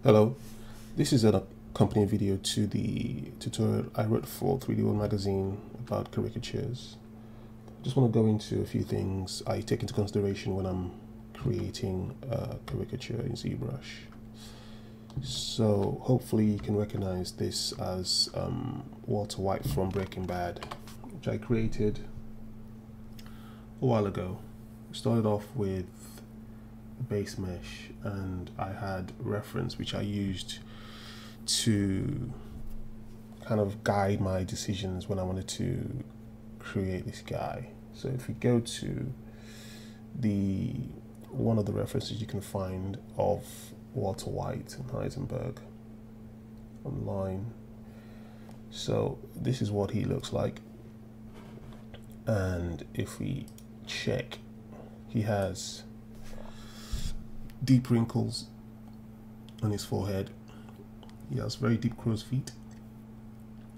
Hello, this is an accompanying video to the tutorial I wrote for 3D World magazine about caricatures. I just want to go into a few things I take into consideration when I'm creating a caricature in ZBrush. So hopefully you can recognize this as Walter White from Breaking Bad, which I created a while ago. Started off with base mesh, and I had reference which I used to kind of guide my decisions when I wanted to create this guy. So if we go to one of the references you can find of Walter White and Heisenberg online, so this is what he looks like, and if we check, he has deep wrinkles on his forehead. He has very deep crow's feet.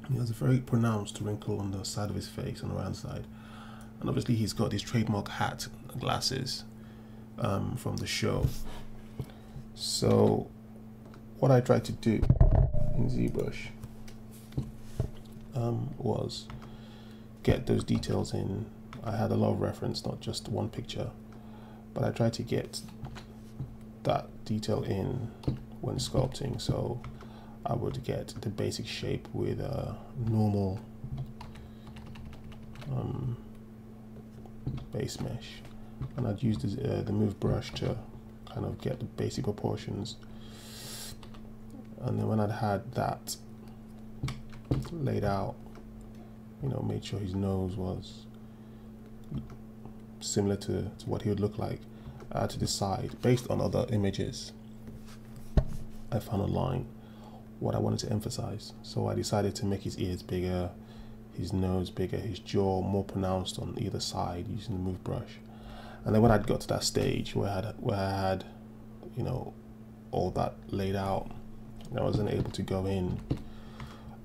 He has a very pronounced wrinkle on the side of his face, on the right side. And obviously he's got his trademark hat and glasses from the show. So what I tried to do in ZBrush was get those details in. I had a lot of reference, not just one picture, but I tried to get that detail in when sculpting. So I would get the basic shape with a normal base mesh, and I'd use the move brush to kind of get the basic proportions. And then when I'd had that laid out, made sure his nose was similar to what he would look like, I had to decide, based on other images I found online, what I wanted to emphasize. So I decided to make his ears bigger, his nose bigger, his jaw more pronounced on either side using the move brush. And then when I got to that stage where I had all that laid out, I wasn't able to go in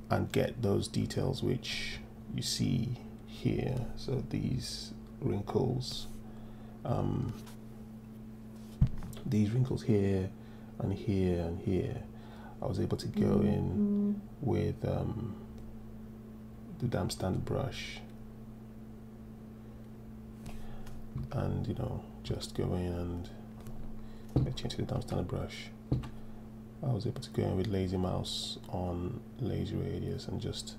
and get those details which you see here. So these wrinkles here and here and here, I was able to go in with the damp standard brush and just go in and change to the damp standard brush. I was able to go in with lazy mouse on lazy radius and just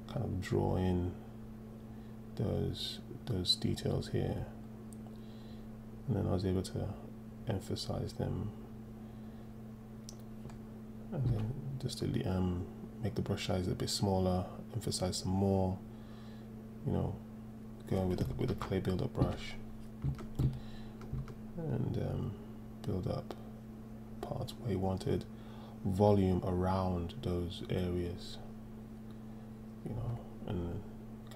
kind of draw in those details here, and then I was able to emphasize them, and then just to make the brush size a bit smaller, emphasize some more, going with a clay build-up brush, and build up parts where you wanted volume around those areas, and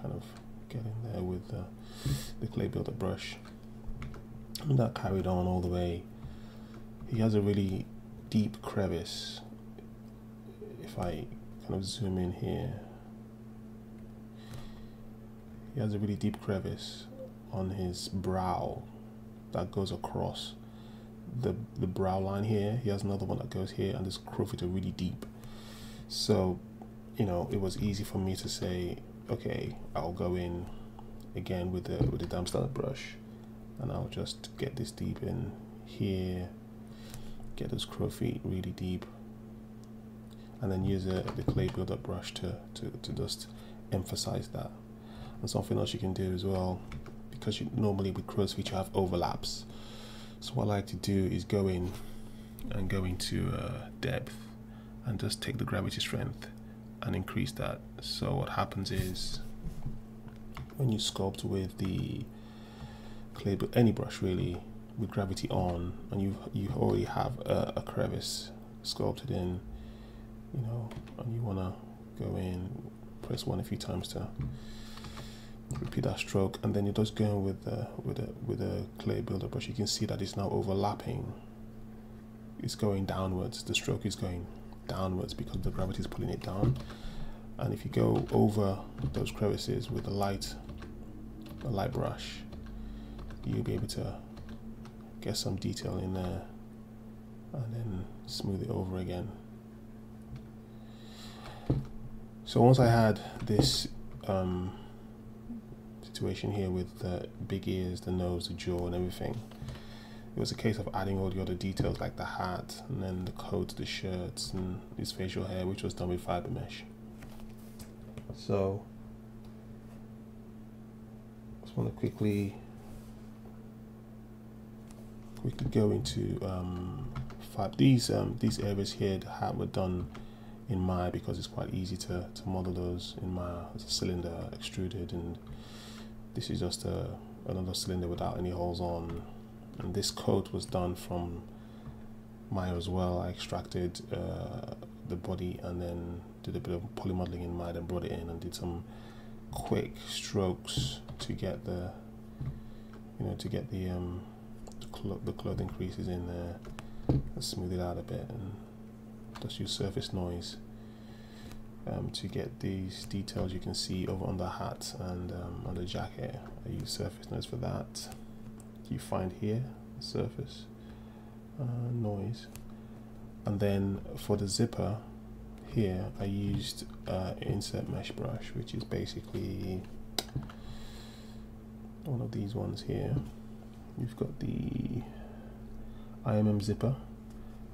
kind of get in there with the clay build-up brush. And that carried on all the way. He has a really deep crevice. If I kind of zoom in here, he has a really deep crevice on his brow that goes across the brow line here. He has another one that goes here, and this crow's feet are really deep. So it was easy for me to say, okay, I'll go in again with the damp standard brush, and I'll just get this deep in here, get those crow feet really deep, and then use the clay build-up brush to just emphasize that. And something else you can do as well, because normally with crow's feet you have overlaps. So what I like to do is go in and go into depth and just take the gravity strength and increase that. So what happens is, when you sculpt with the clay, any brush really, with gravity on, and you already have a crevice sculpted in, and you want to go in, press 1 a few times to repeat that stroke, and then you're just going with a clay builder brush. You can see that it's now overlapping. It's going downwards. The stroke is going downwards because the gravity is pulling it down. And if you go over those crevices with a light brush, you'll be able to get some detail in there and then smooth it over again. So once I had this situation here with the big ears, the nose, the jaw and everything, it was a case of adding all the other details like the hat and then the coat, the shirts and his facial hair, which was done with fiber mesh. So I just want to quickly go into these areas here. The hat were done in Maya because it's quite easy to model those in Maya. It's a cylinder extruded, and this is just another cylinder without any holes on. And this coat was done from Maya as well. I extracted the body and then did a bit of poly modeling in Maya, then brought it in and did some quick strokes to get the, the clothing creases in there, and smooth it out a bit, and just use surface noise to get these details you can see over on the hat and on the jacket. I use surface noise for that. You find here surface noise, and then for the zipper here I used insert mesh brush, which is basically one of these ones here. You've got the IMM zipper.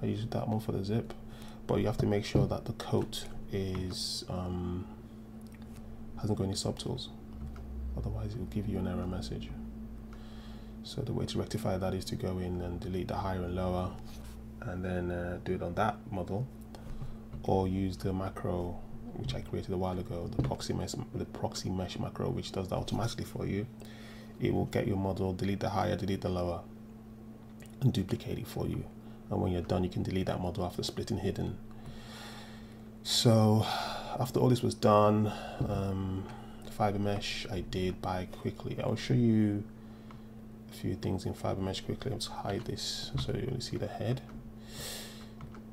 I used that one for the zip, but you have to make sure that the coat is hasn't got any subtools, otherwise it will give you an error message. So the way to rectify that is to go in and delete the higher and lower, and then do it on that model, or use the macro which I created a while ago, the proxy mesh macro, which does that automatically for you. It will get your model, delete the higher, delete the lower, and duplicate it for you. And when you're done, you can delete that model after splitting hidden. So after all this was done, the fiber mesh I did by quickly. I'll show you a few things in fiber mesh quickly. Let's hide this so you only see the head.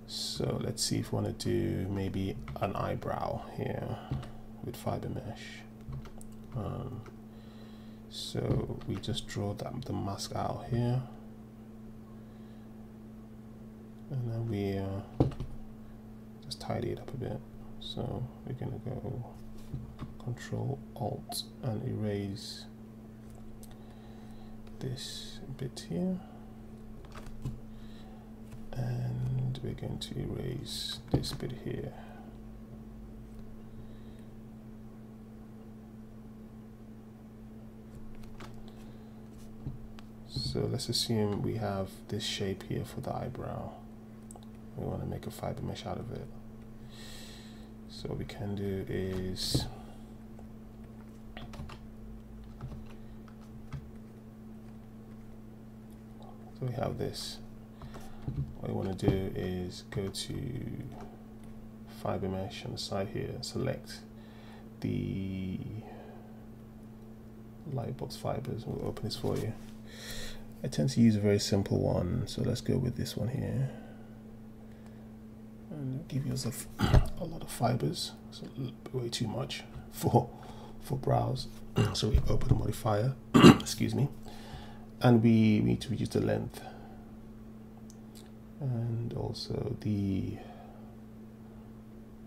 So let's see if we want to do maybe an eyebrow here with fiber mesh. So we just draw the mask out here, and then we just tidy it up a bit. So we're gonna go Control Alt and erase this bit here, and we're going to erase this bit here. So let's assume we have this shape here for the eyebrow. We want to make a fiber mesh out of it. So what we can do is so we have this. What we want to do is go to fiber mesh on the side here, select the Lightbox fibers. We'll open this for you. I tend to use a very simple one, so let's go with this one here, and give yourself a lot of fibers, so way too much for brows. So we open the modifier, excuse me, and we need to reduce the length and also the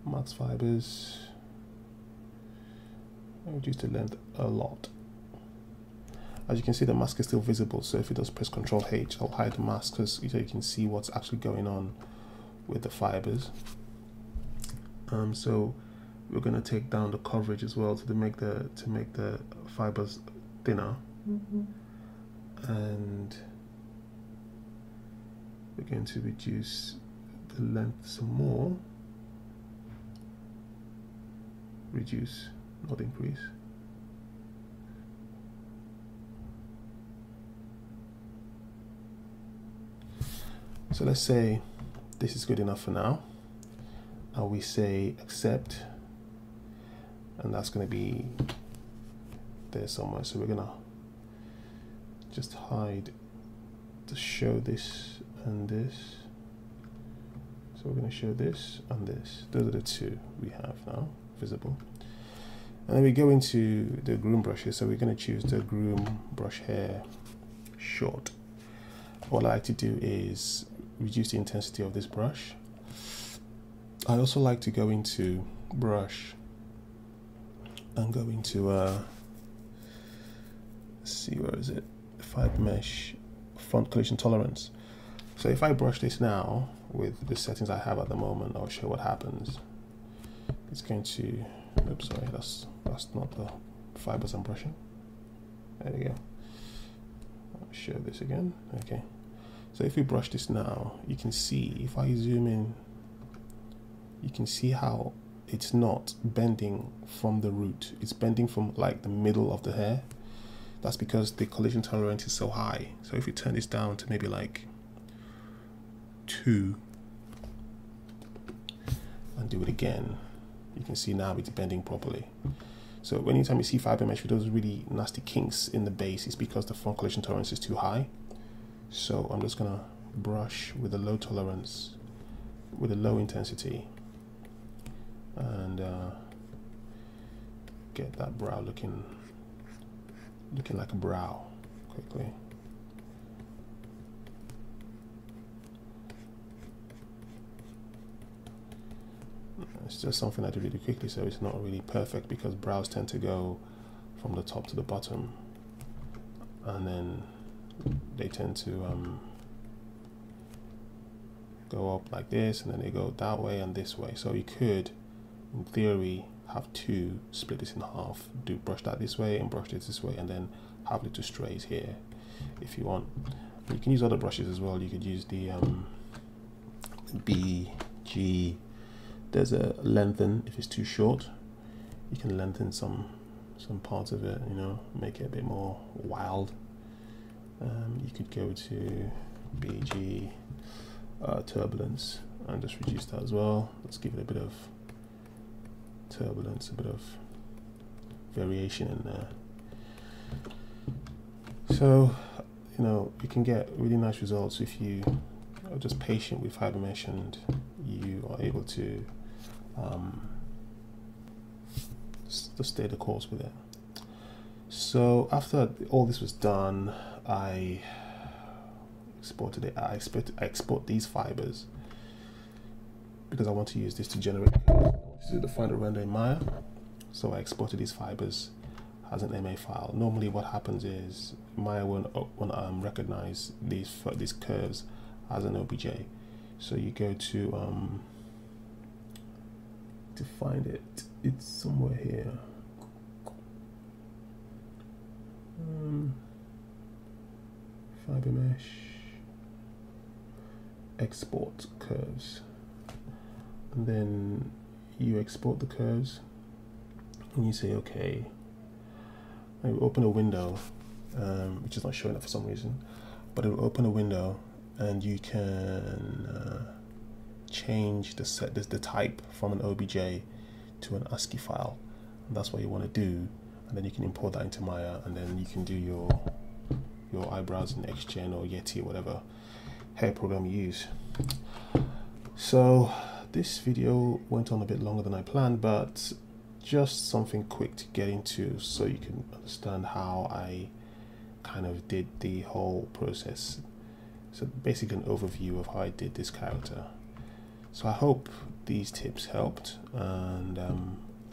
max fibers. I reduce the length a lot. As you can see, the mask is still visible, so if it does press Ctrl H, I'll hide the mask so you can see what's actually going on with the fibers. So we're going to take down the coverage as well to make the fibers thinner, and we're going to reduce the length some more. Reduce, not increase. So let's say this is good enough for now, and we say accept, and that's going to be there somewhere. So we're going to just hide to show this and this. So we're going to show this and this. Those are the two we have now visible. And then we go into the groom brushes. So we're going to choose the groom brush hair short. What I like to do is reduce the intensity of this brush. I also like to go into brush and go into let's see, where is it? Fiber mesh, front collision tolerance. So if I brush this now with the settings I have at the moment, I'll show what happens. It's going to, oops, sorry, that's not the fibers I'm brushing. There we go. I'll show this again. Okay. So if we brush this now, you can see, if I zoom in, you can see how it's not bending from the root. It's bending from like the middle of the hair. That's because the collision tolerance is so high. So if we turn this down to maybe like 2 and do it again, you can see now it's bending properly. So anytime you see fiber mesh with those really nasty kinks in the base, it's because the front collision tolerance is too high. So I'm just gonna brush with a low tolerance, with a low intensity, and get that brow looking like a brow quickly. It's just something I do really quickly, so it's not really perfect because brows tend to go from the top to the bottom, and then they tend to go up like this, and then they go that way and this way. So you could, in theory, have to split this in half, brush that this way and brush this way, and then have little strays here if you want. You can use other brushes as well. You could use the BG. There's a lengthen. If it's too short, you can lengthen some parts of it, you know, make it a bit more wild. You could go to BG turbulence and just reduce that as well. Let's give it a bit of turbulence, a bit of variation in there. So, you know, you can get really nice results if you are just patient with fiber mesh and you are able to just stay the course with it. So after all this was done, I exported it. I export these fibers because I want to use this to generate the final render in Maya. So I exported these fibers as an MA file. Normally what happens is Maya won't recognize these curves as an OBJ. So you go to find it. It's somewhere here. Fiber mesh, export curves, and then you export the curves and you say okay. I will open a window, which is not showing up for some reason, but it will open a window and you can change the type from an OBJ to an ASCII file, and that's what you want to do. And then you can import that into Maya, and then you can do your eyebrows in XGen or Yeti, whatever hair program you use. So this video went on a bit longer than I planned, but just something quick to get into so you can understand how I kind of did the whole process. So basically an overview of how I did this character. So I hope these tips helped, and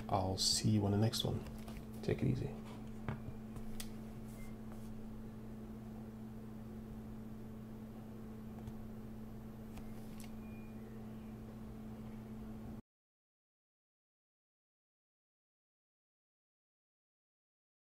I'll see you on the next one. Take it easy.